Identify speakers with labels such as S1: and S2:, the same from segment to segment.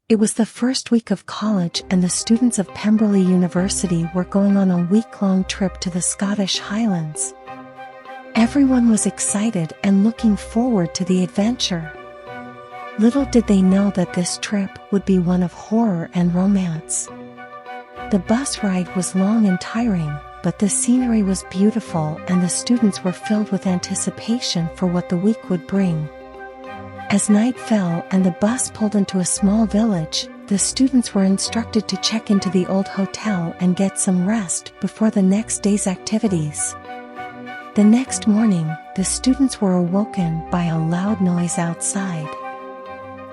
S1: It was the first week of college and the students of Pemberley University were going on a week-long trip to the Scottish Highlands. Everyone was excited and looking forward to the adventure. Little did they know that this trip would be one of horror and romance. The bus ride was long and tiring, but the scenery was beautiful and the students were filled with anticipation for what the week would bring. As night fell and the bus pulled into a small village, the students were instructed to check into the old hotel and get some rest before the next day's activities. The next morning, the students were awoken by a loud noise outside.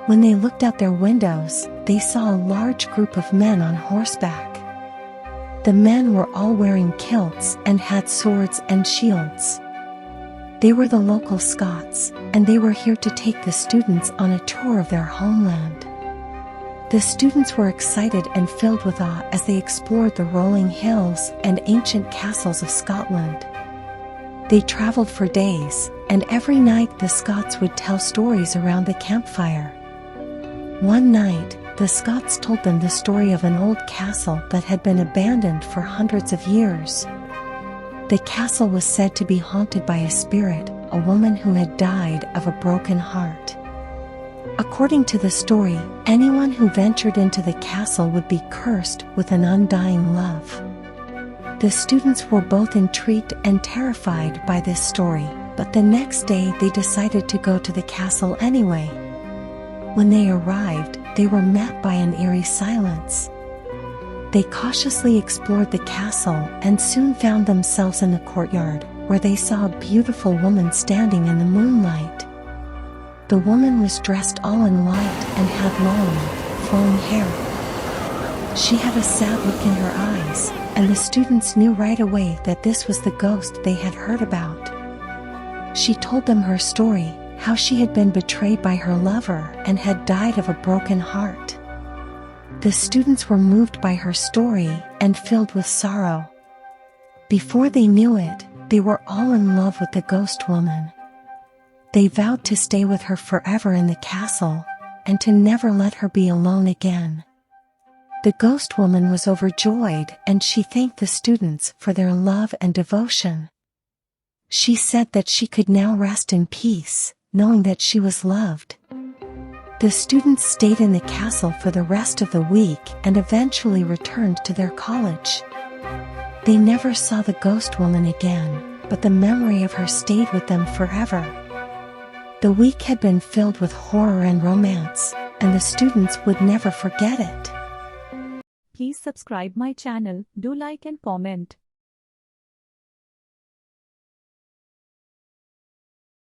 S1: When they looked out their windows, they saw a large group of men on horseback. The men were all wearing kilts and had swords and shields. They were the local Scots, and they were here to take the students on a tour of their homeland. The students were excited and filled with awe as they explored the rolling hills and ancient castles of Scotland. They traveled for days, and every night the Scots would tell stories around the campfire. One night, the Scots told them the story of an old castle that had been abandoned for hundreds of years. The castle was said to be haunted by a spirit, a woman who had died of a broken heart. According to the story, anyone who ventured into the castle would be cursed with an undying love. The students were both intrigued and terrified by this story, but the next day they decided to go to the castle anyway. When they arrived, they were met by an eerie silence. They cautiously explored the castle and soon found themselves in the courtyard, where they saw a beautiful woman standing in the moonlight. The woman was dressed all in white and had long, flowing hair. She had a sad look in her eyes, and the students knew right away that this was the ghost they had heard about. She told them her story, how she had been betrayed by her lover and had died of a broken heart. The students were moved by her story and filled with sorrow. Before they knew it, they were all in love with the ghost woman. They vowed to stay with her forever in the castle, and to never let her be alone again. The ghost woman was overjoyed and she thanked the students for their love and devotion. She said that she could now rest in peace, knowing that she was loved. The students stayed in the castle for the rest of the week and eventually returned to their college. They never saw the ghost woman again, but the memory of her stayed with them forever. The week had been filled with horror and romance, and the students would never forget it.
S2: Please subscribe my channel, do like and comment.